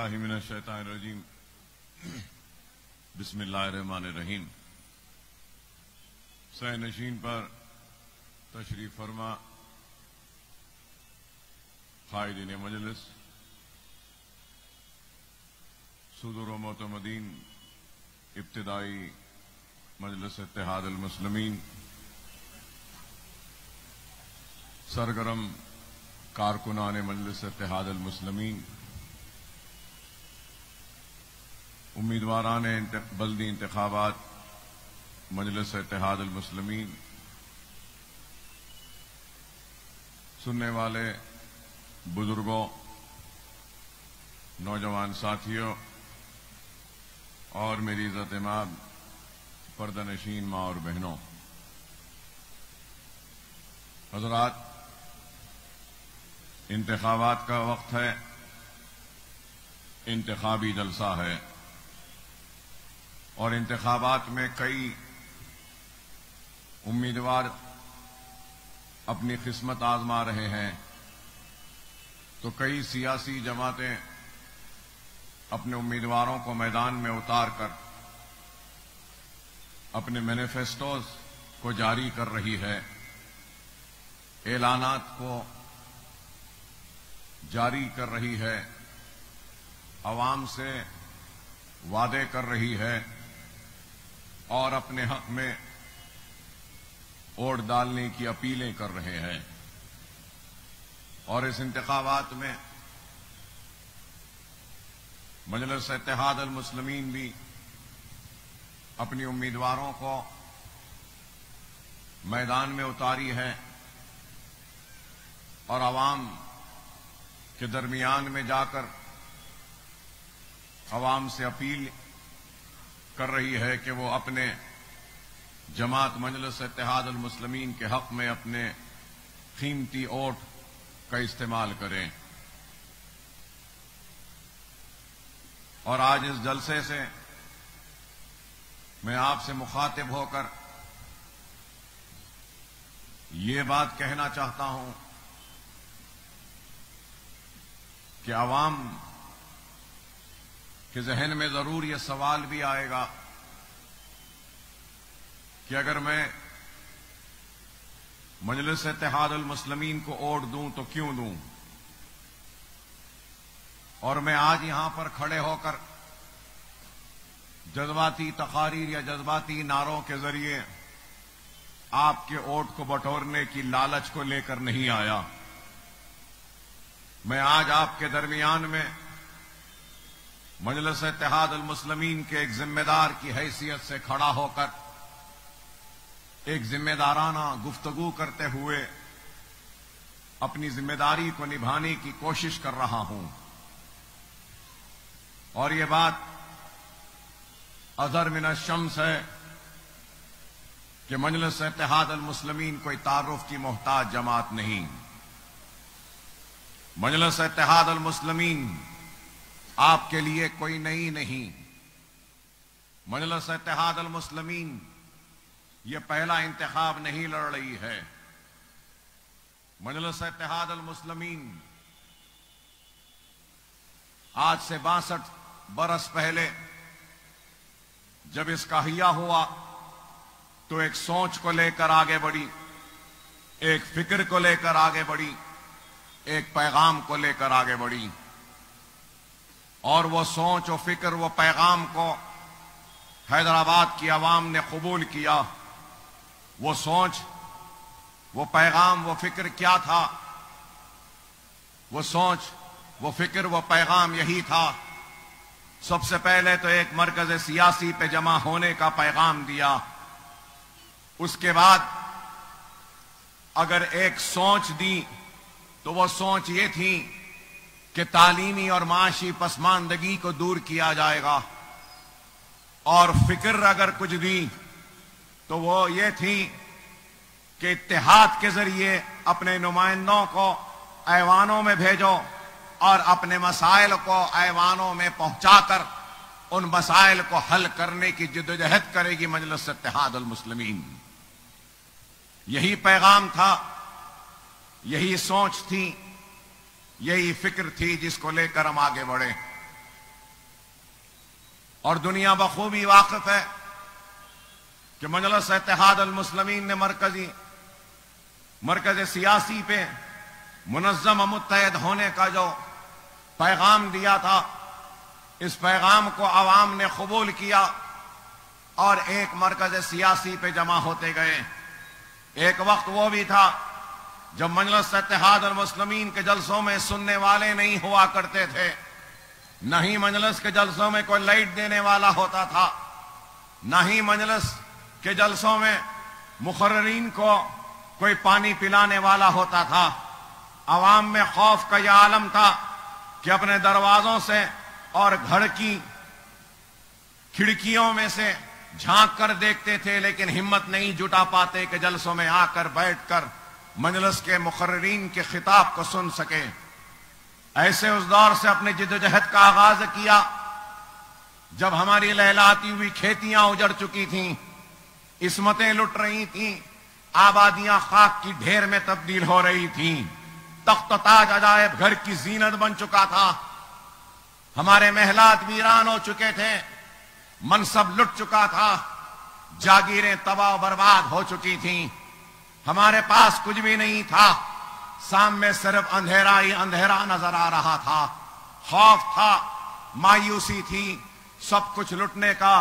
बिस्मिल्लाहि मिनश शैतानिर रजीम बिस्मिल्लाहिर्रहमानिर्रहीम। सह-नशीन पर तशरीफ फरमा कायदीन मजलिस सुदूर व मोतमदीन इब्तिदाई मजलिस इत्तेहाद अल मुस्लिमीन, सरगरम कारकुनान मजलिस इत्तेहाद अल मुस्लिमीन, उम्मीदवारान बल्दी इंतखाबात मजलिस इत्तेहाद अल मुस्लिमीन, सुनने वाले बुजुर्गों, नौजवान साथियों और मेरी इज़्ज़त-ए-माब पर्दानशीन माँ और बहनों, हज़रात, इंतखाबात का वक्त है, इंतखाबी जलसा है और इंतखाबात में कई उम्मीदवार अपनी किस्मत आजमा रहे हैं, तो कई सियासी जमातें अपने उम्मीदवारों को मैदान में उतार कर अपने मैनिफेस्टोज को जारी कर रही है, ऐलानात को जारी कर रही है, अवाम से वादे कर रही है और अपने हक में वोट डालने की अपीलें कर रहे हैं। और इस इंतखाबात में मजलिस इत्तेहाद अल मुस्लिमीन भी अपनी उम्मीदवारों को मैदान में उतारी है और अवाम के दरमियान में जाकर अवाम से अपील कर रही है कि वो अपने जमात मजलिस इत्तेहाद अल मुस्लिमीन के हक में अपने कीमती वोट का इस्तेमाल करें। और आज इस जलसे से मैं आपसे मुखातिब होकर ये बात कहना चाहता हूं कि अवाम के जहन में जरूर यह सवाल भी आएगा कि अगर मैं मजलिस इत्तेहाद अल मुस्लिमीन को वोट दूं तो क्यों दूं। और मैं आज यहां पर खड़े होकर जज्बाती तकारीर या जज्बाती नारों के जरिए आपके वोट को बटोरने की लालच को लेकर नहीं आया। मैं आज आपके दरमियान में मजलिस इत्तेहाद अल मुस्लिमीन के एक जिम्मेदार की हैसियत से खड़ा होकर एक जिम्मेदाराना गुफ्तगू करते हुए अपनी जिम्मेदारी को निभाने की कोशिश कर रहा हूं। और ये बात अज़हर मिन शम्स है कि मजलिस इत्तेहाद अल मुस्लिमीन कोई तारुफ की मोहताज जमात नहीं। मजलिस इत्तेहाद अल मुस्लिमीन आपके लिए कोई नई नहीं। मजलिस इत्तेहाद अल मुस्लिमीन ये पहला इंतखाब नहीं लड़ रही है। मजलिस इत्तेहाद अल मुस्लिमीन आज से 62 बरस पहले जब इसका हिया हुआ तो एक सोच को लेकर आगे बढ़ी, एक फिक्र को लेकर आगे बढ़ी, एक पैगाम को लेकर आगे बढ़ी। और वो सोच और फिक्र, वो पैगाम को हैदराबाद की आवाम ने कबूल किया। वो सोच, वो पैगाम, वो फिक्र क्या था? वो सोच, वो फिक्र, वो पैगाम यही था, सबसे पहले तो एक मरकज सियासी पे जमा होने का पैगाम दिया। उसके बाद अगर एक सोच दी तो वो सोच ये थी कि तालीमी और माशी पसमानदगी को दूर किया जाएगा। और फिक्र अगर कुछ दी तो वो ये थी कि इत्तेहाद के जरिए अपने नुमाइंदों को ऐवानों में भेजो और अपने मसाइल को ऐवानों में पहुंचाकर उन मसाइल को हल करने की जिद्दोजहद करेगी मजलिस इत्तेहाद अल मुस्लिमीन। यही पैगाम था, यही सोच थी, यही फिक्र थी जिसको लेकर हम आगे बढ़े। और दुनिया बखूबी वाकिफ है कि मजलिस इत्तेहाद अल मुस्लिमीन ने मरकज सियासी पे मुनज़्ज़म मुत्तहद होने का जो पैगाम दिया था, इस पैगाम को अवाम ने कबूल किया और एक मरकज सियासी पे जमा होते गए। एक वक्त वो भी था जब मजलिस इत्तेहाद अल मुस्लिमीन के जलसों में सुनने वाले नहीं हुआ करते थे, न ही मजलिस के जलसों में कोई लाइट देने वाला होता था, न ही मजलिस के जलसों में मुकर्ररीन को कोई पानी पिलाने वाला होता था। अवाम में खौफ का यह आलम था कि अपने दरवाजों से और घर की खिड़कियों में से झांक कर देखते थे, लेकिन हिम्मत नहीं जुटा पाते कि जलसों में आकर बैठकर मजलिस के मुकर्ररीन के खिताब को सुन सके। ऐसे उस दौर से अपने जिद्दोजहद का आगाज किया जब हमारी लहलाती हुई खेतियां उजड़ चुकी थीं, इस्मतें लुट रही थीं, आबादियां खाक की ढेर में तब्दील हो रही थीं, तख्त ताज अजायब घर की जीनत बन चुका था, हमारे महलात वीरान हो चुके थे, मनसब लुट चुका था, जागीरें तबाह बर्बाद हो चुकी थीं, हमारे पास कुछ भी नहीं था, सामने सिर्फ अंधेरा ही अंधेरा नजर आ रहा था। खौफ था, मायूसी थी, सब कुछ लुटने का।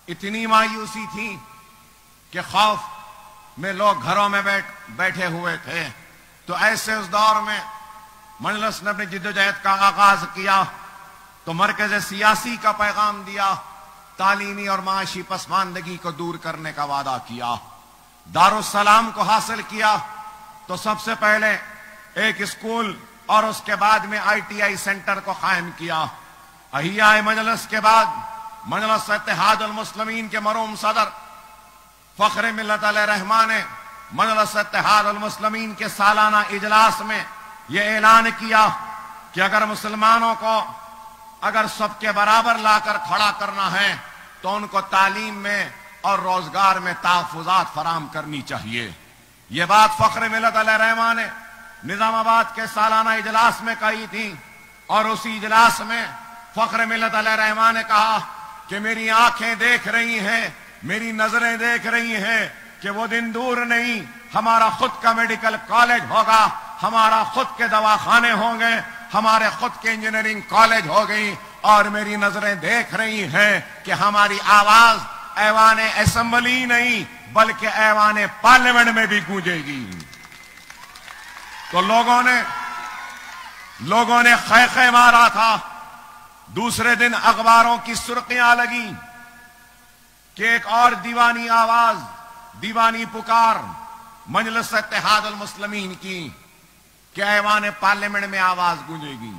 इतनी मायूसी थी कि खौफ में लोग घरों में बैठे हुए थे। तो ऐसे उस दौर में मजलिस ने अपनी जिद्दोजहद का आगाज किया तो मरकज सियासी का पैगाम दिया, तालीमी और माशी पसमानदगी को दूर करने का वादा किया। दारुस्सलाम को हासिल किया तो सबसे पहले एक स्कूल और उसके बाद में ITI सेंटर को कायम किया। अहिया मजलिस के बाद मजलिस इत्तेहाद अल मुस्लिमीन के मरूम सदर फख्र मिल्लत अलैहिर्रहमान ने मजलिस इत्तेहाद अल मुस्लिमीन के सालाना इजलास में यह ऐलान किया कि अगर मुसलमानों को अगर सबके बराबर लाकर खड़ा करना है तो उनको तालीम में और रोजगार में तहफ़्फ़ुज़ात फराम करनी चाहिए। यह बात फख्र मिल्लत अलैहिर्रहमान ने निजामाबाद के सालाना इजलास में कही थी और उसी इजलास में फख्र मिल्लत अलैहिर्रहमान ने कहा कि मेरी आंखें देख रही हैं, मेरी नजरें देख रही हैं कि वो दिन दूर नहीं, हमारा खुद का मेडिकल कॉलेज होगा, हमारा खुद के दवाखाने होंगे, हमारे खुद के इंजीनियरिंग कॉलेज हो गई और मेरी नजरें देख रही हैं कि हमारी आवाज ऐवाने असेंबली नहीं बल्कि ऐवाने पार्लियामेंट में भी गूंजेगी। तो लोगों ने खै मारा था। दूसरे दिन अखबारों की सुर्खियां लगी कि एक और दीवानी आवाज, दीवानी पुकार मजलिस इत्तेहाद अल मुस्लिमीन की कि ऐवान पार्लियामेंट में आवाज गूंजेगी।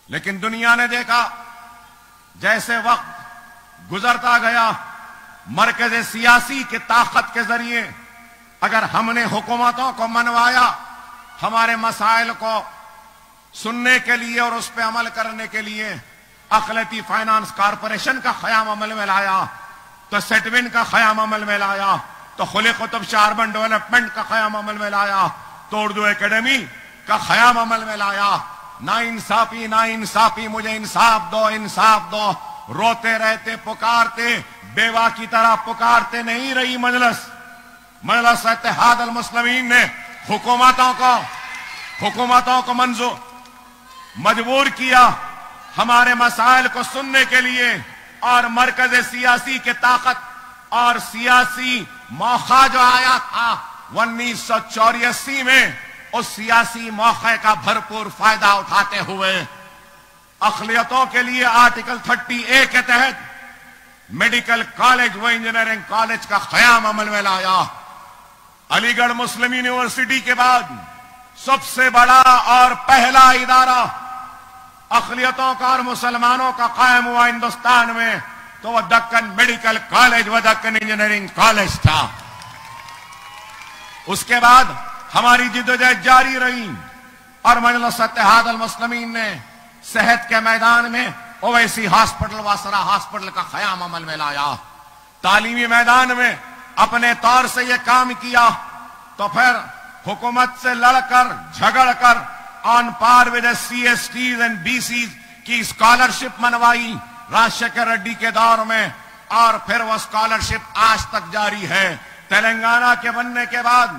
लेकिन दुनिया ने देखा जैसे वक्त गुजरता गया, मरकज सियासी की ताकत के जरिए अगर हमने हुकूमतों को मनवाया हमारे मसाइल को सुनने के लिए और उस पर अमल करने के लिए, अखिलती फाइनेंस कॉरपोरेशन का क़याम अमल में लाया, तो सेटविन का क़याम अमल में लाया, तो खुले कुतुब शाह अर्बन डेवलपमेंट का क़याम अमल में लाया, तो उर्दू एकेडमी का क़याम अमल में लाया। ना इंसाफी, मुझे इंसाफ दो, रोते रहते पुकारते बेवा की तरह पुकारते नहीं रही मजलिस इत्तेहाद अल मुस्लिमीन ने हुकूमतों को मजबूर किया हमारे मसाइल को सुनने के लिए, और मरकज सियासी के ताकत और सियासी मौका जो आया था 1984 में, उस सियासी मौके का भरपूर फायदा उठाते हुए अक़लियतों के लिए आर्टिकल 30A के तहत मेडिकल कॉलेज व इंजीनियरिंग कॉलेज का क़याम अमल में लाया। अलीगढ़ मुस्लिम यूनिवर्सिटी के बाद सबसे बड़ा और पहला इदारा अक़लियतों का और मुसलमानों का कायम हुआ हिंदुस्तान में, तो वह दक्कन मेडिकल कॉलेज व दक्कन इंजीनियरिंग कॉलेज था। उसके बाद हमारी जिद्दोजहद जारी रही और मजलिस इत्तेहाद अल मुस्लिमीन ने सेहत के मैदान में ओवैसी हॉस्पिटल, वासरा हॉस्पिटल का क़याम अमल में लाया। तालीमी मैदान में अपने तौर से यह काम किया, तो फिर हुकूमत से लड़कर झगड़कर on par with CSTs and BCs की स्कॉलरशिप मनवाई, राजशेखर रेड्डी के दौर में, और फिर वो स्कॉलरशिप आज तक जारी है। तेलंगाना के बनने के बाद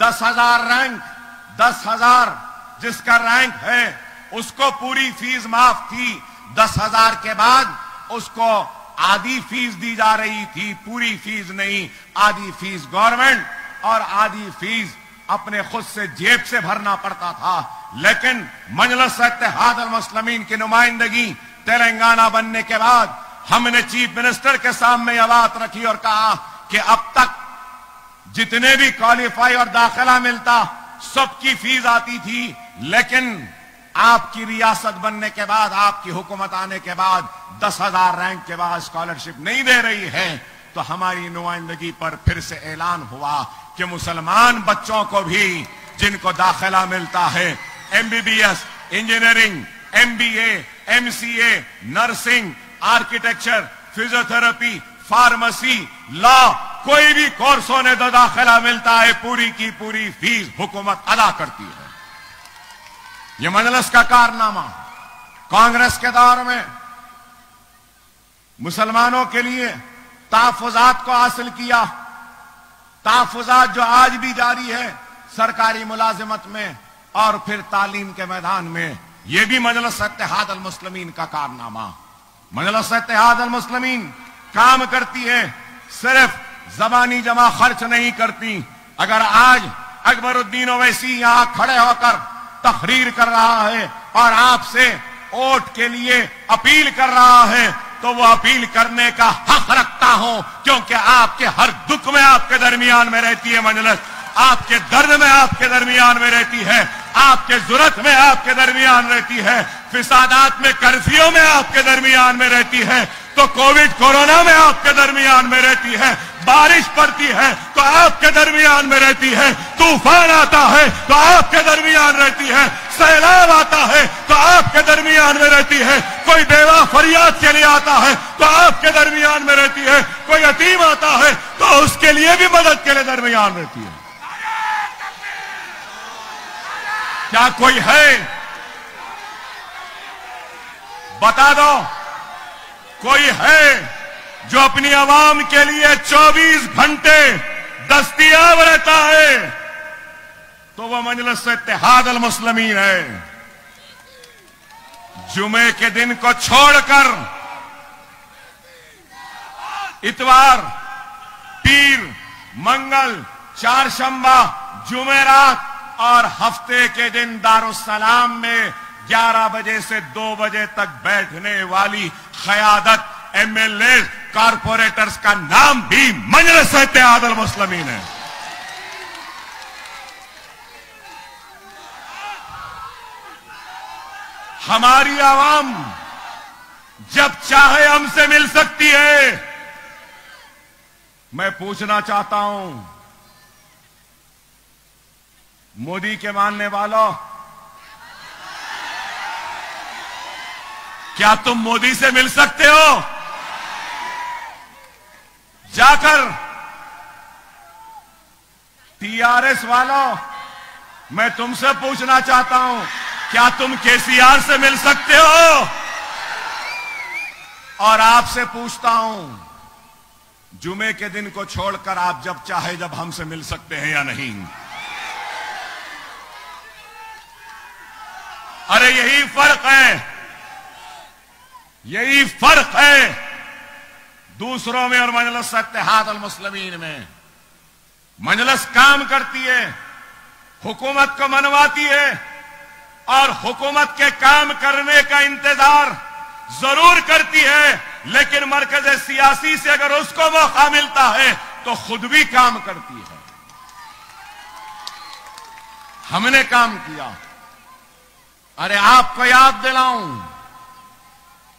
10,000 रैंक, 10,000 जिसका रैंक है उसको पूरी फीस माफ थी। 10,000 के बाद उसको आधी फीस दी जा रही थी, पूरी फीस नहीं। आधी फीस गवर्नमेंट और आधी फीस अपने खुद से जेब से भरना पड़ता था। लेकिन मजलिस इत्तेहाद अल मुस्लिमीन की नुमाइंदगी तेलंगाना बनने के बाद हमने चीफ मिनिस्टर के सामने यह बात रखी और कहा कि अब तक जितने भी क्वालिफाई और दाखिला मिलता सबकी फीस आती थी, लेकिन आपकी रियासत बनने के बाद, आपकी हुकूमत आने के बाद 10,000 रैंक के बाद स्कॉलरशिप नहीं दे रही है। तो हमारी नुमाइंदगी पर फिर से ऐलान हुआ कि मुसलमान बच्चों को भी जिनको दाखिला मिलता है, MBBS, engineering, MBA, MCA, nursing, architecture, physiotherapy, pharmacy, law, कोई भी कोर्स होने तो दाखिला मिलता है, पूरी की पूरी फीस हुकूमत अदा करती है। यह मजलिस का कारनामा कांग्रेस के दौर में मुसलमानों के लिए तहफ़्फ़ुज़ात को हासिल किया। तहफ़्फ़ुज़ात जो आज भी जारी है सरकारी मुलाजिमत में और फिर तालीम के मैदान में, यह भी मजलिस इत्तेहाद अल मुस्लिमीन का कारनामा। मजलिस इत्तेहाद अल मुस्लिमीन काम करती है, सिर्फ जबानी जमा खर्च नहीं करती। अगर आज अकबरुद्दीन ओवैसी यहां खड़े होकर तकरीर कर रहा है और आपसे वोट के लिए अपील कर रहा है, तो वो अपील करने का हक रखता हूं, क्योंकि आपके हर दुख में आपके दरमियान में रहती है मजलिस, आपके दर्द में आपके दरमियान में रहती है, आपके जरूरत में आपके दरमियान रहती है, फिसादात में, कर्फ्यू में आपके दरमियान में रहती है, तो कोविड कोरोना में आपके दरमियान में रहती है, बारिश पड़ती है तो आपके दरमियान में रहती है, तूफान आता है तो आपके दरमियान रहती है, सैलाब आता है तो आपके दरमियान में रहती है, कोई बेवा फरियाद के लिए आता है तो आपके दरमियान में रहती है, कोई यतीम आता है तो उसके लिए भी मदद के लिए दरमियान रहती है। क्या कोई है? बता दो, कोई है जो अपनी आवाम के लिए 24 घंटे दस्तयाब रहता है? तो वह मजलिस इत्तेहाद अल मुस्लिमीन है। जुमे के दिन को छोड़कर इतवार, पीर, मंगल, चारशंबा, जुमेरात और हफ्ते के दिन दारुस्सलाम में 11 बजे से 2 बजे तक बैठने वाली क़यादत, MLA, कारपोरेटर्स का नाम भी मजलिस इत्तेहाद अल मुस्लिमीन है। हमारी आवाम जब चाहे हमसे मिल सकती है। मैं पूछना चाहता हूं, मोदी के मानने वालों, क्या तुम मोदी से मिल सकते हो? जाकर TRS वालों, मैं तुमसे पूछना चाहता हूं, क्या तुम KCR से मिल सकते हो? और आपसे पूछता हूं, जुमे के दिन को छोड़कर आप जब चाहे जब हमसे मिल सकते हैं या नहीं? अरे यही फर्क है, यही फर्क है दूसरों में और मजलिस इत्तेहाद अल मुस्लिमीन में। मजलिस काम करती है, हुकूमत को मनवाती है और हुकूमत के काम करने का इंतजार जरूर करती है, लेकिन मरकज सियासी से अगर उसको मौका मिलता है तो खुद भी काम करती है। हमने काम किया। अरे आपको याद दिलाऊं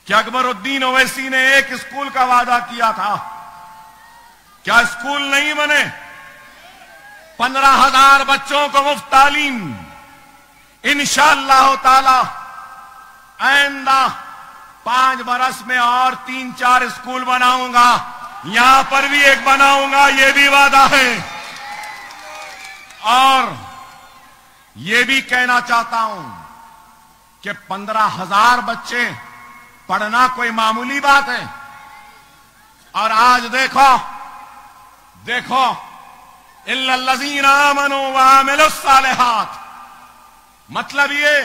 कि अकबरुद्दीन ओवैसी ने एक स्कूल का वादा किया था, क्या स्कूल नहीं बने? 15,000 बच्चों को मुफ्त तालीम इंशाअल्लाह ताला आइंदा 5 बरस में और 3-4 स्कूल बनाऊंगा, यहां पर भी एक बनाऊंगा, यह भी वादा है। और यह भी कहना चाहता हूं कि 15,000 बच्चे पढ़ना कोई मामूली बात है। और आज देखो इल्लल्लज़ीना आमनू व आमिलुस्सालिहात, मतलब ये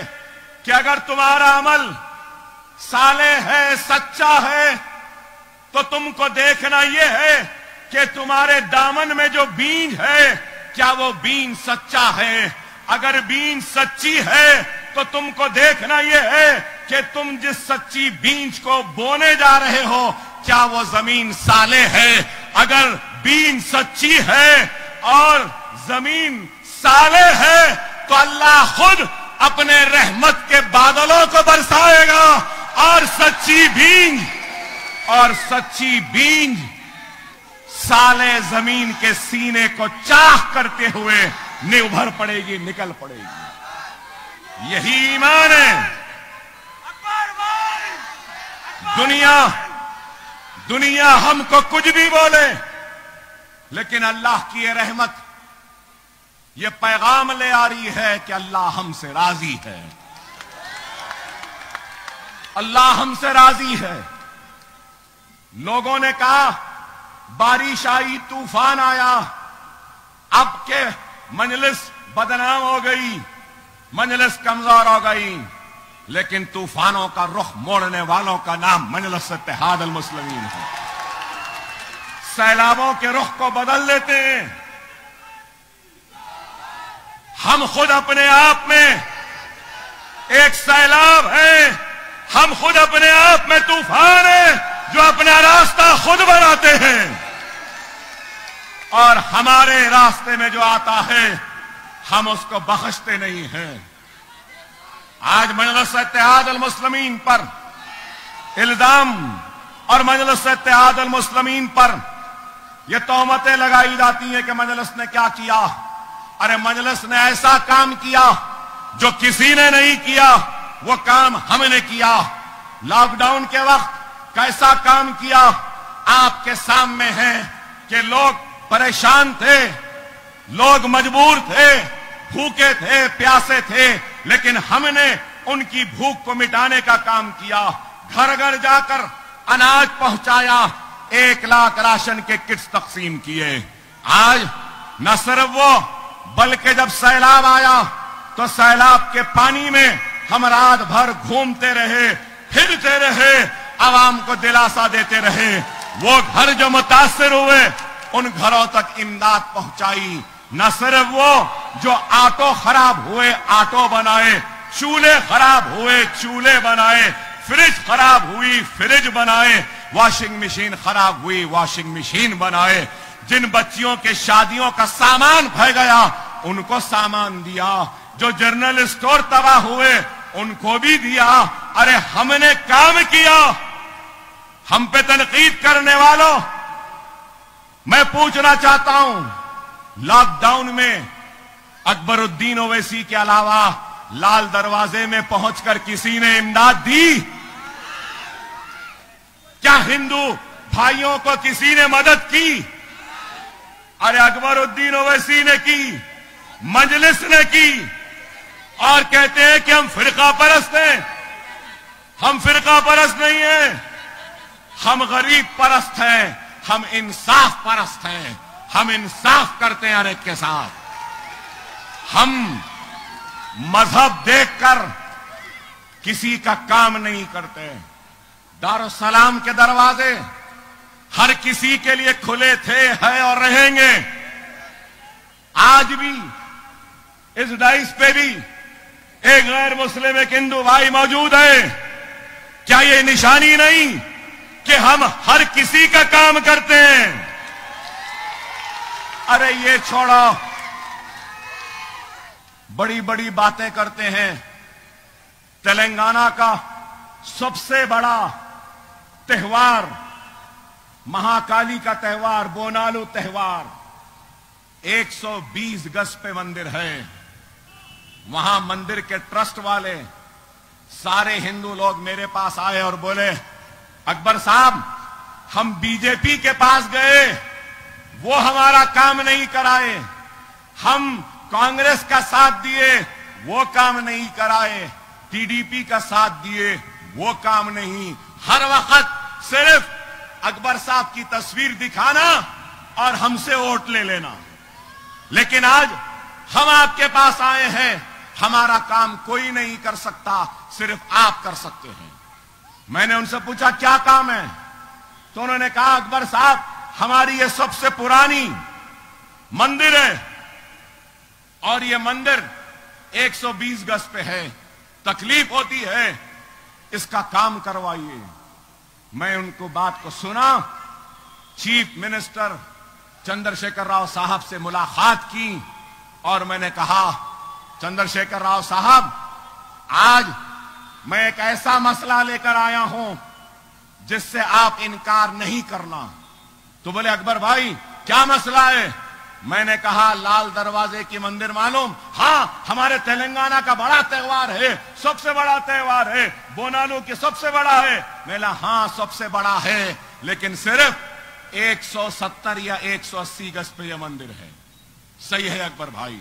कि अगर तुम्हारा अमल सालेह है, सच्चा है, तो तुमको देखना यह है कि तुम्हारे दामन में जो बीज है, क्या वो बीज सच्चा है। अगर बीज सच्ची है तो तुमको देखना यह है कि तुम जिस सच्ची बीज को बोने जा रहे हो, क्या वो जमीन सालेह है। अगर बीज सच्ची है और जमीन सालेह है तो अल्लाह खुद अपने रहमत के बादलों को बरसाएगा और सच्ची बीज साले जमीन के सीने को चाह करते हुए निभर पड़ेगी, निकल पड़ेगी। यही ईमान है। दुनिया हमको कुछ भी बोले, लेकिन अल्लाह की ये रहमत, ये पैगाम ले आ रही है कि अल्लाह हमसे राजी है। अल्लाह हमसे राजी है। लोगों ने कहा बारिश आई, तूफान आया, अब के मजलिस बदनाम हो गई, मजलिस कमजोर हो गई, लेकिन तूफानों का रुख मोड़ने वालों का नाम मजलिस इत्तेहाद अल मुस्लिमीन है। सैलाबों के रुख को बदल देते हैं। हम खुद अपने आप में एक सैलाब है, हम खुद अपने आप में तूफान है जो अपना रास्ता खुद बनाते हैं, और हमारे रास्ते में जो आता है हम उसको बख्शते नहीं हैं। आज मजलिस इत्तेहाद अल मुस्लिमीन पर इल्जाम और मजलिस इत्तेहाद अल मुस्लिमीन पर यह तोहमतें लगाई जाती हैं कि मजलिस ने क्या किया। अरे मजलिस ने ऐसा काम किया जो किसी ने नहीं किया, वो काम हमने किया। लॉकडाउन के वक्त कैसा काम किया आपके सामने है कि लोग परेशान थे, लोग मजबूर थे, भूखे थे, प्यासे थे, लेकिन हमने उनकी भूख को मिटाने का काम किया। घर घर जाकर अनाज पहुंचाया, 1 लाख राशन के किट्स तकसीम किए। आज न सिर्फ वो, बल्कि जब सैलाब आया तो सैलाब के पानी में हम रात भर घूमते रहे, फिरते रहे, आवाम को दिलासा देते रहे। वो घर जो मुतासिर हुए उन घरों तक इमदाद पहुंचाई। न सिर्फ वो जो ऑटो खराब हुए ऑटो बनाए, चूल्हे खराब हुए चूल्हे बनाए, फ्रिज खराब हुई फ्रिज बनाए, वॉशिंग मशीन खराब हुई वॉशिंग मशीन बनाए। जिन बच्चियों के शादियों का सामान फै गया उनको सामान दिया, जो जनरल स्टोर तबाह हुए उनको भी दिया। अरे हमने काम किया। हम पे तनकीद करने वालों, मैं पूछना चाहता हूं, लॉकडाउन में अकबरुद्दीन ओवैसी के अलावा लाल दरवाजे में पहुंचकर किसी ने इमदाद दी? क्या हिंदू भाइयों को किसी ने मदद की? अरे अकबरुद्दीन ओवैसी ने की, मजलिस ने की, और कहते हैं कि हम फिरका परस्त हैं। हम फिरका परस्त नहीं हैं, हम गरीब परस्त हैं, हम इंसाफ परस्त हैं। हम इंसाफ करते हैं हर एक के साथ। हम मजहब देखकर किसी का काम नहीं करते। दारुस्सलाम के दरवाजे हर किसी के लिए खुले थे, है और रहेंगे। आज भी इस डाइस पे भी एक गैर मुस्लिम एक हिंदू भाई मौजूद है। क्या ये निशानी नहीं कि हम हर किसी का काम करते हैं? अरे ये छोड़ो, बड़ी बड़ी बातें करते हैं। तेलंगाना का सबसे बड़ा त्योहार, महाकाली का त्योहार, बोनालू त्योहार, 120 गज पे मंदिर है। वहां मंदिर के ट्रस्ट वाले सारे हिंदू लोग मेरे पास आए और बोले, अकबर साहब हम बीजेपी के पास गए, वो हमारा काम नहीं कराए। हम कांग्रेस का साथ दिए, वो काम नहीं कराए। टीडीपी का साथ दिए, वो काम नहीं। हर वक्त सिर्फ अकबर साहब की तस्वीर दिखाना और हमसे वोट ले लेना। लेकिन आज हम आपके पास आए हैं, हमारा काम कोई नहीं कर सकता, सिर्फ आप कर सकते हैं। मैंने उनसे पूछा क्या काम है, तो उन्होंने कहा अकबर साहब हमारी ये सबसे पुरानी मंदिर है और ये मंदिर 120 गज पे है, तकलीफ होती है, इसका काम करवाइए। मैं उनको बात को सुना, चीफ मिनिस्टर चंद्रशेखर राव साहब से मुलाकात की और मैंने कहा चंद्रशेखर राव साहब आज मैं एक ऐसा मसला लेकर आया हूं जिससे आप इनकार नहीं करना। तो बोले अकबर भाई क्या मसला है? मैंने कहा लाल दरवाजे की मंदिर मालूम? हाँ, हमारे तेलंगाना का बड़ा त्योहार है, सबसे बड़ा त्योहार है, बोनालू की सबसे बड़ा है। मेला हाँ सबसे बड़ा है, लेकिन सिर्फ 170 या 180 गज पे यह मंदिर है। सही है अकबर भाई।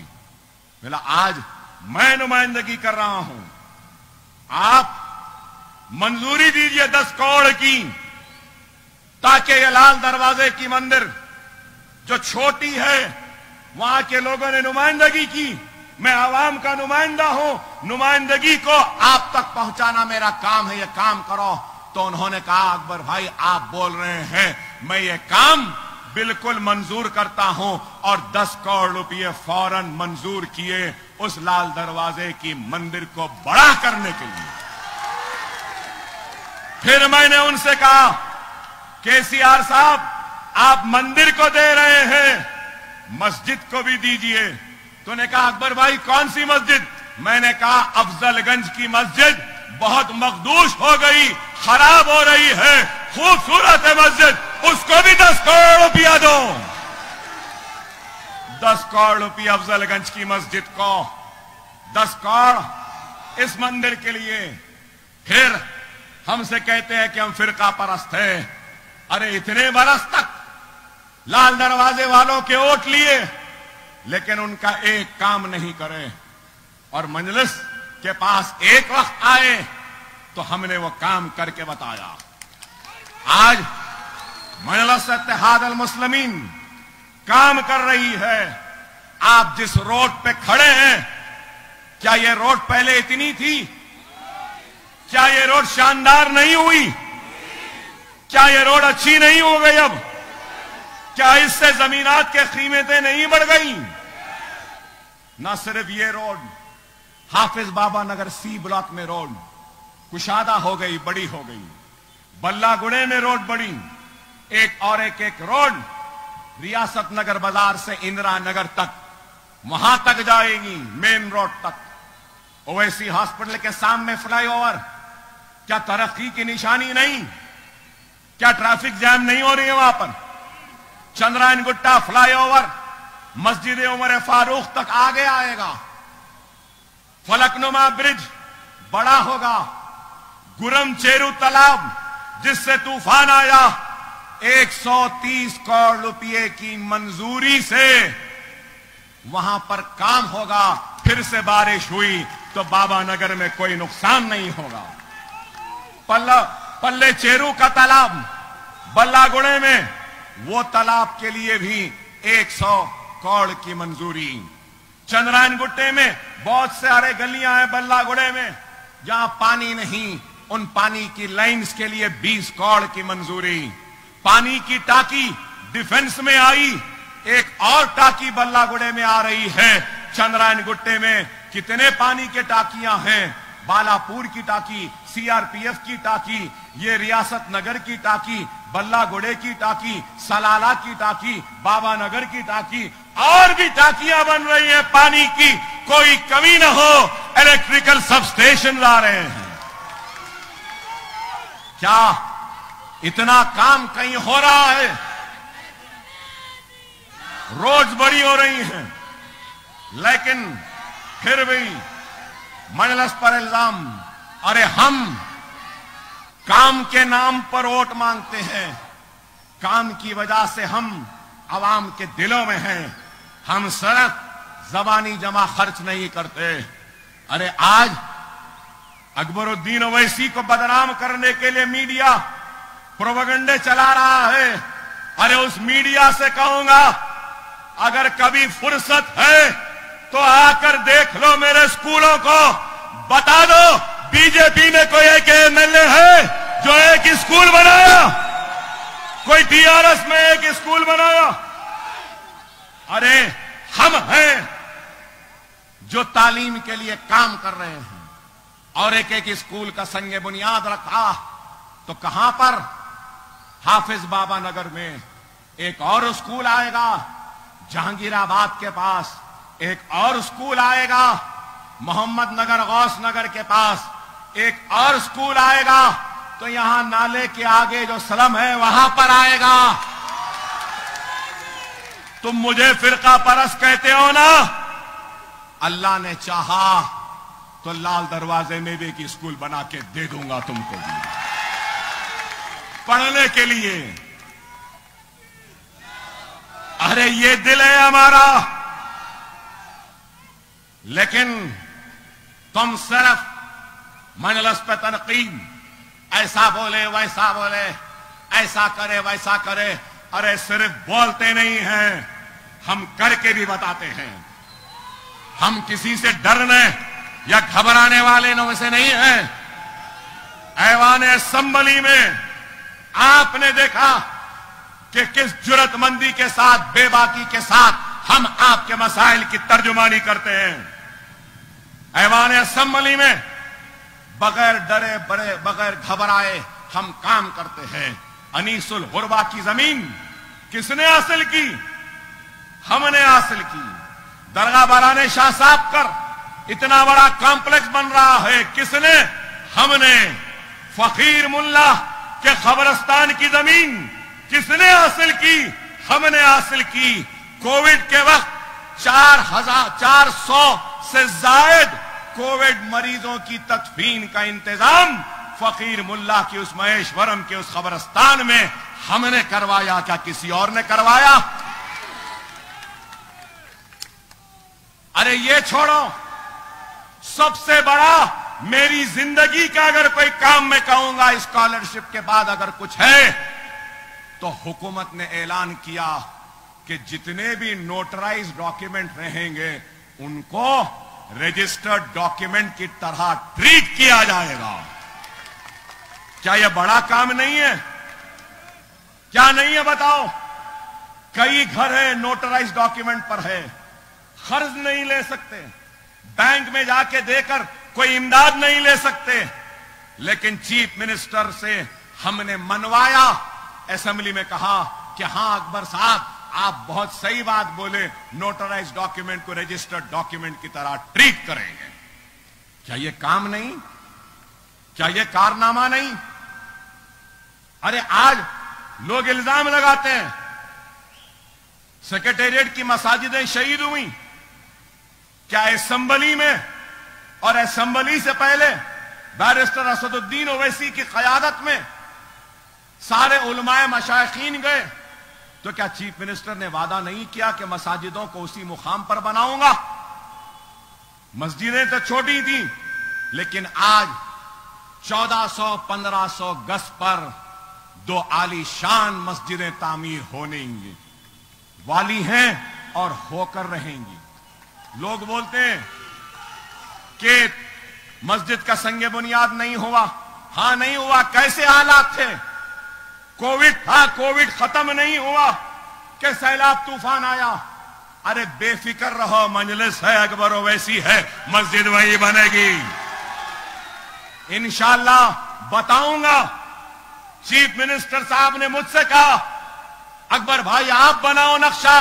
मेला आज मैं नुमाइंदगी कर रहा हूं, आप मंजूरी दीजिए 10 करोड़ की, ताकि यह लाल दरवाजे की मंदिर जो छोटी है वहां के लोगों ने नुमाइंदगी की, मैं आवाम का नुमाइंदा हूं, नुमाइंदगी को आप तक पहुंचाना मेरा काम है, यह काम करो। तो उन्होंने कहा अकबर भाई आप बोल रहे हैं, मैं ये काम बिल्कुल मंजूर करता हूं, और 10 करोड़ रुपये फौरन मंजूर किए उस लाल दरवाजे की मंदिर को बड़ा करने के लिए। फिर मैंने उनसे कहा केसीआर साहब आप मंदिर को दे रहे हैं, मस्जिद को भी दीजिए। तो उन्होंने कहा अकबर भाई कौन सी मस्जिद? मैंने कहा अफजलगंज की मस्जिद बहुत मखदूश हो गई, खराब हो रही है, खूबसूरत है मस्जिद, उसको भी 10 करोड़ रुपया दो। 10 करोड़ रुपया अफजलगंज की मस्जिद को, 10 करोड़ इस मंदिर के लिए। फिर हमसे कहते हैं कि हम फिरका परस्त हैं। अरे इतने बरस तक लाल दरवाजे वालों के वोट लिए, लेकिन उनका एक काम नहीं करे, और मजलिस के पास एक वक्त आए तो हमने वो काम करके बताया। आज मजलिस इत्तेहाद अल मुस्लिमीन काम कर रही है। आप जिस रोड पे खड़े हैं, क्या ये रोड पहले इतनी थी? क्या ये रोड शानदार नहीं हुई? क्या ये रोड अच्छी नहीं हो गई? अब क्या इससे जमीनात के कीमतें नहीं बढ़ गई? ना सिर्फ ये रोड, हाफिज बाबा नगर सी ब्लॉक में रोड कुशादा हो गई, बड़ी हो गई। बल्लागुड़े में रोड बड़ी, एक और एक रोड रियासत नगर बाजार से इंदिरा नगर तक, वहां तक जाएगी, मेन रोड तक। ओवैसी हॉस्पिटल के सामने फ्लाईओवर, क्या तरक्की की निशानी नहीं? क्या ट्रैफिक जैम नहीं हो रही है वहां पर? चंद्रायन गुट्टा फ्लाईओवर मस्जिद उमर फारूक तक आगे आएगा, फलकनुमा ब्रिज बड़ा होगा, गुरम चेरू तालाब जिससे तूफान आया 130 करोड़ रुपए की मंजूरी से वहां पर काम होगा। फिर से बारिश हुई तो बाबा नगर में कोई नुकसान नहीं होगा। पल्ले चेरू का तालाब बल्लागुड़े में, वो तालाब के लिए भी 100 करोड़ की मंजूरी। चंद्रायन गुट्टे में बहुत सारे गलियां हैं बल्लागुड़े में जहां पानी नहीं, उन पानी की लाइंस के लिए 20 करोड़ की मंजूरी। पानी की टाकी डिफेंस में आई, एक और टाकी बल्लागुड़े में आ रही है। चंद्रायन गुट्टे में कितने पानी के टाकियां हैं? बालापुर की टाकी, सीआरपीएफ की टाकी, ये रियासत नगर की टाकी, बल्लागुड़े की टाकी, सलाला की टाकी, बाबा नगर की टाकी, और भी टाकियां बन रही हैं पानी की, कोई कमी न हो। इलेक्ट्रिकल सब स्टेशन आ रहे हैं। क्या इतना काम कहीं हो रहा है? रोज बड़ी हो रही हैं, लेकिन फिर भी मजलिस पर इल्जाम, अरे हम काम के नाम पर वोट मांगते हैं, काम की वजह से हम आवाम के दिलों में हैं, हम सिर्फ जबानी जमा खर्च नहीं करते। अरे आज अकबरुद्दीन ओवैसी को बदनाम करने के लिए मीडिया प्रोपेगेंडे चला रहा है। अरे उस मीडिया से कहूंगा, अगर कभी फुर्सत है तो आकर देख लो मेरे स्कूलों को, बता दो बीजेपी में कोई एक एमएलए है जो एक स्कूल बनाया, कोई टीआरएस में एक स्कूल बनाया। अरे हम हैं जो तालीम के लिए काम कर रहे हैं और एक एक स्कूल का संग बुनियाद रखा। तो कहां पर? हाफिज बाबा नगर में एक और स्कूल आएगा, जहांगीराबाद के पास एक और स्कूल आएगा, मोहम्मद नगर गौस नगर के पास एक और स्कूल आएगा, तो यहां नाले के आगे जो स्लम है वहां पर आएगा। तुम मुझे फिरका परस्त कहते हो ना, अल्लाह ने चाहा तो लाल दरवाजे में भी एक स्कूल बना के दे दूंगा तुमको भी पढ़ने के लिए। अरे ये दिल है हमारा, लेकिन तुम सिर्फ मजलिस पे तनकीद, ऐसा बोले वैसा बोले, ऐसा करे वैसा करे। अरे सिर्फ बोलते नहीं हैं, हम करके भी बताते हैं। हम किसी से डरने या घबराने वाले में से नहीं हैं। ऐवान असेंबली में आपने देखा कि किस जुर्रतमंदी के साथ, बेबाकी के साथ हम आपके मसाइल की तर्जुमानी करते हैं। ऐवान असेंबली में बगैर डरे बड़े, बगैर घबराए हम काम करते हैं। अनीसुल गुरबा की जमीन किसने हासिल की? हमने हासिल की। दरगाह बाराने शाह साहब कर इतना बड़ा कॉम्प्लेक्स बन रहा है, किसने? हमने। फकीर मुल्ला के कब्रिस्तान की जमीन किसने हासिल की? हमने हासिल की। कोविड के वक्त 400 से जायद कोविड मरीजों की तदफीन का इंतजाम फकीर मुल्ला की उस महेश्वरम के उस कब्रिस्तान में हमने करवाया। क्या किसी और ने करवाया? अरे ये छोड़ो, सबसे बड़ा मेरी जिंदगी का अगर कोई काम मैं कहूंगा स्कॉलरशिप के बाद अगर कुछ है, तो हुकूमत ने ऐलान किया कि जितने भी नोटराइज डॉक्यूमेंट रहेंगे उनको रजिस्टर्ड डॉक्यूमेंट की तरह ट्रीट किया जाएगा। क्या यह बड़ा काम नहीं है? क्या नहीं है बताओ? कई घर है नोटराइज डॉक्यूमेंट पर है, कर्ज नहीं ले सकते, बैंक में जाके देकर कोई इमदाद नहीं ले सकते, लेकिन चीफ मिनिस्टर से हमने मनवाया। असेंबली में कहा कि हां अकबर साहब आप बहुत सही बात बोले, नोटराइज डॉक्यूमेंट को रजिस्टर्ड डॉक्यूमेंट की तरह ट्रीट करेंगे। क्या यह काम नहीं? क्या यह कारनामा नहीं? अरे आज लोग इल्जाम लगाते हैं सेक्रेटेरिएट की मसाजिदें शहीद हुई। क्या असेंबली में और असेंबली से पहले बैरिस्टर असदुद्दीन ओवैसी की क़यादत में सारे उलमाए मशाइखीन गए? तो क्या चीफ मिनिस्टर ने वादा नहीं किया कि मसाजिदों को उसी मुकाम पर बनाऊंगा? मस्जिदें तो छोटी थी, लेकिन आज 1400-1500 गज पर 2 आलीशान मस्जिदें तामीर होने वाली हैं और होकर रहेंगी। लोग बोलते हैं कि मस्जिद का संगे बुनियाद नहीं हुआ। हां नहीं हुआ। कैसे हालात थे? कोविड था, कोविड खत्म नहीं हुआ कि सैलाब तूफान आया। अरे बेफिक्र रहो, मजलिस है, अकबर ओवैसी है, मस्जिद वही बनेगी इंशाअल्लाह। बताऊंगा, चीफ मिनिस्टर साहब ने मुझसे कहा अकबर भाई आप बनाओ नक्शा।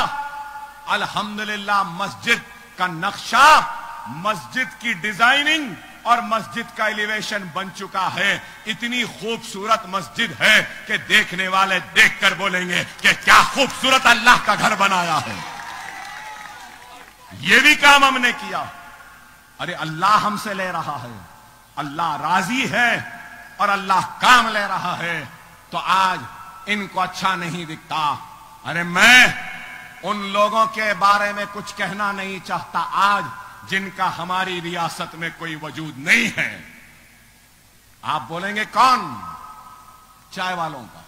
अल्हम्दुलिल्लाह मस्जिद का नक्शा, मस्जिद की डिजाइनिंग और मस्जिद का एलिवेशन बन चुका है। इतनी खूबसूरत मस्जिद है कि देखने वाले देखकर बोलेंगे कि क्या खूबसूरत अल्लाह का घर बनाया है। यह भी काम हमने किया। अरे अल्लाह हमसे ले रहा है, अल्लाह राजी है और अल्लाह काम ले रहा है, तो आज इनको अच्छा नहीं दिखता। अरे मैं उन लोगों के बारे में कुछ कहना नहीं चाहता आज जिनका हमारी रियासत में कोई वजूद नहीं है। आप बोलेंगे कौन? चाय वालों का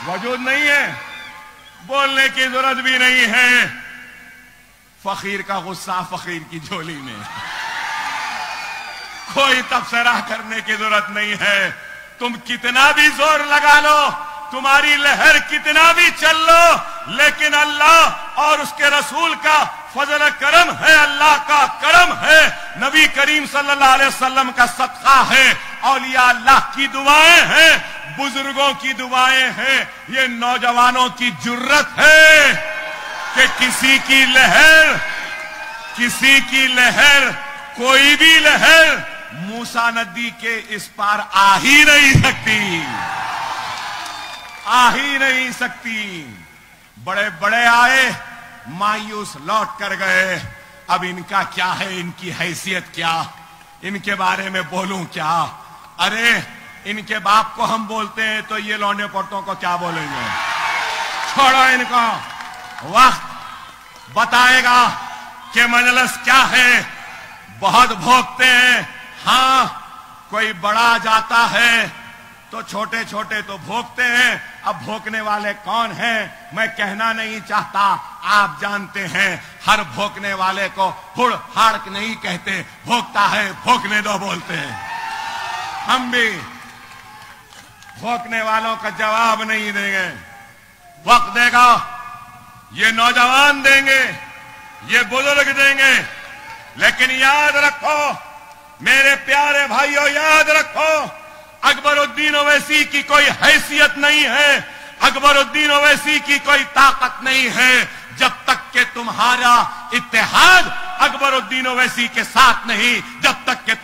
वजूद नहीं है, बोलने की जरूरत भी नहीं है। फकीर का गुस्सा फकीर की झोली में, कोई तबसरा करने की जरूरत नहीं है। तुम कितना भी जोर लगा लो, तुम्हारी लहर कितना भी चल लो, लेकिन अल्लाह और उसके रसूल का फजल करम है, अल्लाह का करम है, नबी करीम सल्लल्लाहु अलैहि वसल्लम का सदका है, औलिया अल्लाह की दुआएं हैं, बुजुर्गों की दुआएं हैं। ये नौजवानों की जुर्रत है कि किसी की लहर, कोई भी लहर मूसा नदी के इस पार आ ही नहीं सकती। बड़े बड़े आए, मायूस लौट कर गए। अब इनका क्या है, इनकी हैसियत क्या, इनके बारे में बोलूं क्या? अरे इनके बाप को हम बोलते हैं तो ये लौंडे पोटों को क्या बोलेंगे? छोड़ो इनको, वक्त बताएगा कि मजलिस क्या है। बहुत भोगते हैं, हाँ कोई बड़ा जाता है तो छोटे छोटे तो भोगते हैं। अब भोगने वाले कौन हैं मैं कहना नहीं चाहता, आप जानते हैं। हर भोगने वाले को हुड़ हाड़ नहीं कहते, भोगता है भोगने दो बोलते हैं। हम भी भोगने वालों का जवाब नहीं देंगे, वक्त देगा, ये नौजवान देंगे, ये बुजुर्ग देंगे। लेकिन याद रखो मेरे प्यारे भाइयों, याद रखो अकबरुद्दीन ओवैसी की कोई हैसियत नहीं है, अकबरुद्दीन ओवैसी की कोई ताकत नहीं है जब तक कि तुम्हारा इत्तेहाद अकबरुद्दीन ओवैसी के साथ नहीं, जब तक कि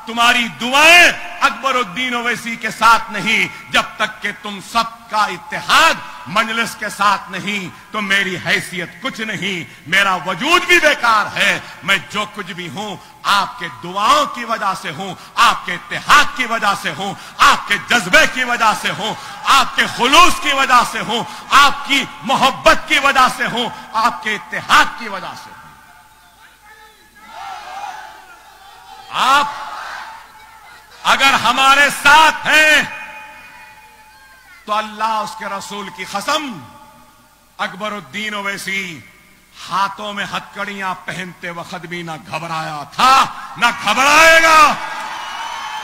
तुम्हारी दुआएं अकबरुद्दीन ओवैसी के साथ नहीं, जब तक कि तुम सबका इत्तेहाद मजलिस के साथ नहीं, तो मेरी हैसियत कुछ नहीं, मेरा वजूद भी बेकार है। मैं जो कुछ भी हूं आपके दुआओं की वजह से हूं, आपके इत्तेहाद की वजह से हूं, आपके जज्बे की वजह से हूं, आपके खुलूस की वजह से हूं, आपकी मोहब्बत की वजह से हूं, आपके इत्तेहाद की वजह से। आप अगर हमारे साथ हैं तो अल्लाह उसके रसूल की कसम, अकबरुद्दीन ओवैसी हाथों में हथकड़ियां पहनते वक्त भी ना घबराया था, ना घबराएगा।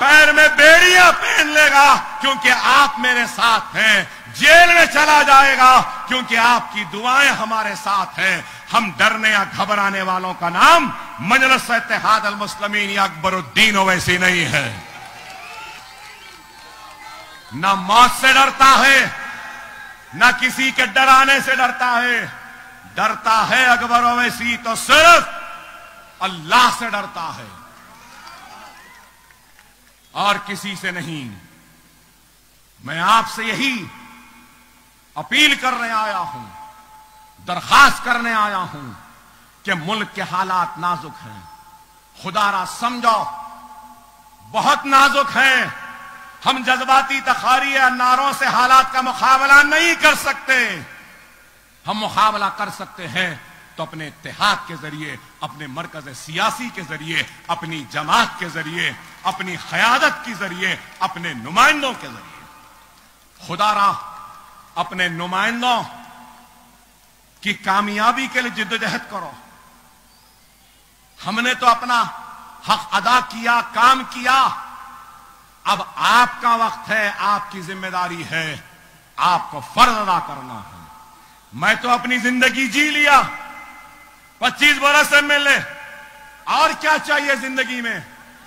पैर में बेड़ियां पहन लेगा क्योंकि आप मेरे साथ हैं। जेल में चला जाएगा क्योंकि आपकी दुआएं हमारे साथ हैं। हम डरने या घबराने वालों का नाम मजलिस इत्तेहाद अल मुस्लिमीन या अकबरुद्दीन ओवैसी नहीं है। ना मौत से डरता है, ना किसी के डराने से डरता है। डरता है अकबर ओवैसी तो सिर्फ अल्लाह से डरता है और किसी से नहीं। मैं आपसे यही अपील करने आया हूं, दरखास्त करने आया हूं कि मुल्क के हालात नाजुक हैं। खुदारा समझो, बहुत नाजुक हैं। हम जज्बाती तखारी या नारों से हालात का मुकाबला नहीं कर सकते। हम मुकाबला कर सकते हैं तो अपने इत्तेहाद के जरिए, अपने मरकज सियासी के जरिए, अपनी जमात के जरिए, अपनी क़यादत के जरिए, अपने नुमाइंदों के जरिए। खुदारा अपने नुमाइंदों की कामयाबी के लिए जिद्दोजहद करो। हमने तो अपना हक अदा किया, काम किया। अब आपका वक्त है, आपकी जिम्मेदारी है, आपको फर्ज अदा करना है। मैं तो अपनी जिंदगी जी लिया, 25 बरस मिले, और क्या चाहिए जिंदगी में?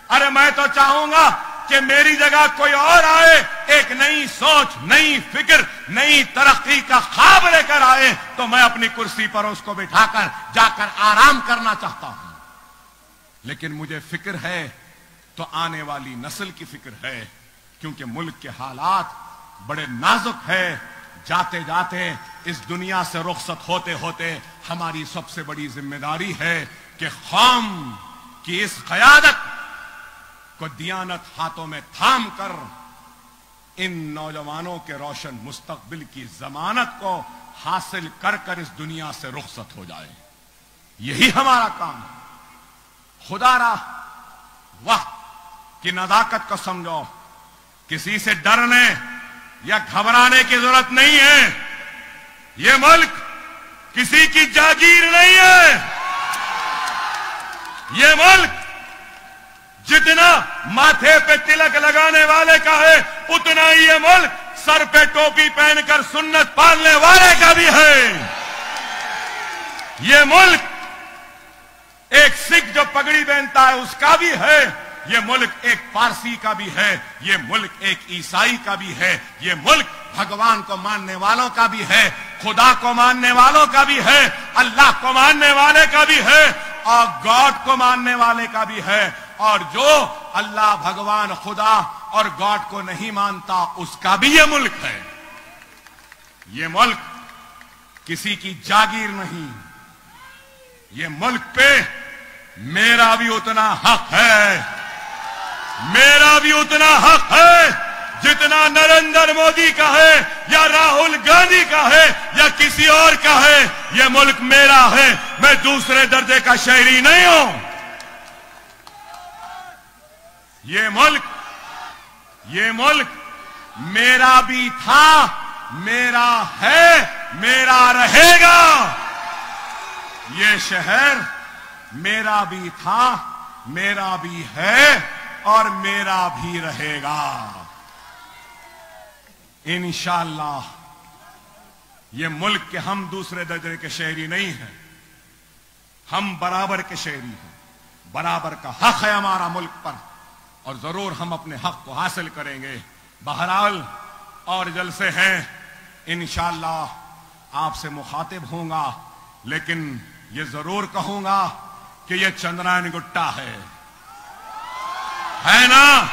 अरे मैं तो चाहूंगा कि मेरी जगह कोई और आए, एक नई सोच, नई फिक्र, नई तरक्की का ख्वाब लेकर आए, तो मैं अपनी कुर्सी पर उसको बिठाकर जाकर आराम करना चाहता हूं। लेकिन मुझे फिक्र है तो आने वाली नस्ल की फिक्र है, क्योंकि मुल्क के हालात बड़े नाजुक है। जाते जाते इस दुनिया से रुखसत होते होते हमारी सबसे बड़ी जिम्मेदारी है कि कौम की इस क़यादत को दियानत हाथों में थाम कर इन नौजवानों के रोशन मुस्तकबिल की जमानत को हासिल कर कर इस दुनिया से रुखसत हो जाए। यही हमारा काम है। खुदारा वाह कि नजाकत को समझो। किसी से डरने या घबराने की जरूरत नहीं है। ये मुल्क किसी की जागीर नहीं है। ये मुल्क जितना माथे पे तिलक लगाने वाले का है, उतना ही ये मुल्क सर पे टोपी पहनकर सुन्नत पालने वाले का भी है। ये मुल्क एक सिख जो पगड़ी पहनता है उसका भी है। ये मुल्क एक पारसी का भी है। ये मुल्क एक ईसाई का भी है। ये मुल्क भगवान को मानने वालों का भी है, खुदा को मानने वालों का भी है, अल्लाह को मानने वाले का भी है और गॉड को मानने वाले का भी है। और जो अल्लाह, भगवान, खुदा और गॉड को नहीं मानता उसका भी ये मुल्क है। ये मुल्क किसी की जागीर नहीं। ये मुल्क पे मेरा भी उतना हक है। मेरा भी उतना हक है जितना नरेंद्र मोदी का है या राहुल गांधी का है या किसी और का है। ये मुल्क मेरा है। मैं दूसरे दर्जे का शहरी नहीं हूं। ये मुल्क मेरा भी था, मेरा है, मेरा रहेगा। ये शहर मेरा भी था, मेरा भी है और मेरा भी रहेगा इंशाअल्लाह। ये मुल्क के हम दूसरे दर्जे के शहरी नहीं हैं। हम बराबर के शहरी हैं। बराबर का हक है हमारा मुल्क पर और जरूर हम अपने हक को हासिल करेंगे। बहरहाल और जलसे हैं, इंशाअल्लाह आपसे मुखातिब होऊंगा, लेकिन ये जरूर कहूंगा कि ये चंद्रायन गुट्टा है ना।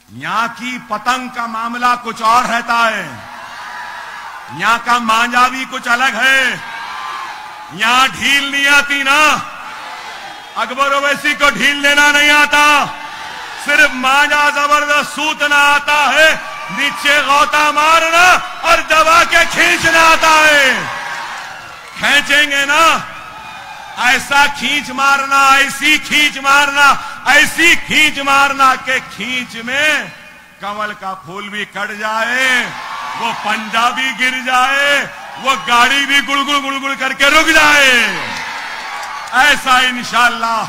यहां की पतंग का मामला कुछ और रहता है। यहां का मांझा भी कुछ अलग है। यहां ढील नहीं आती ना। अकबर ओवैसी को ढील देना नहीं आता, सिर्फ मांझा जबरदस्त सूतना आता है, नीचे गौता मारना और दबा के खींचना आता है। खींचेंगे ना, ऐसा खींच मारना, ऐसी खींच मारना, ऐसी खींच मारना के खींच में कमल का फूल भी कट जाए, वो पंजा भी गिर जाए, वो गाड़ी भी गुड़गुड़ गुड़गुड़ करके रुक जाए। ऐसा इंशाअल्लाह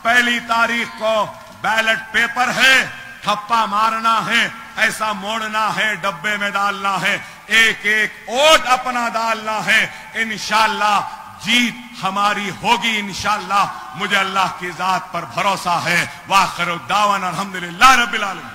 1 तारीख को बैलेट पेपर है, ठप्पा मारना है, ऐसा मोड़ना है, डब्बे में डालना है, एक एक वोट अपना डालना है। इंशाअल्लाह जीत हमारी होगी इंशाअल्लाह। मुझे अल्लाह की जात पर भरोसा है। वाखिर दावाना अल्हम्दुलिल्लाह रब्बिल आलमीन।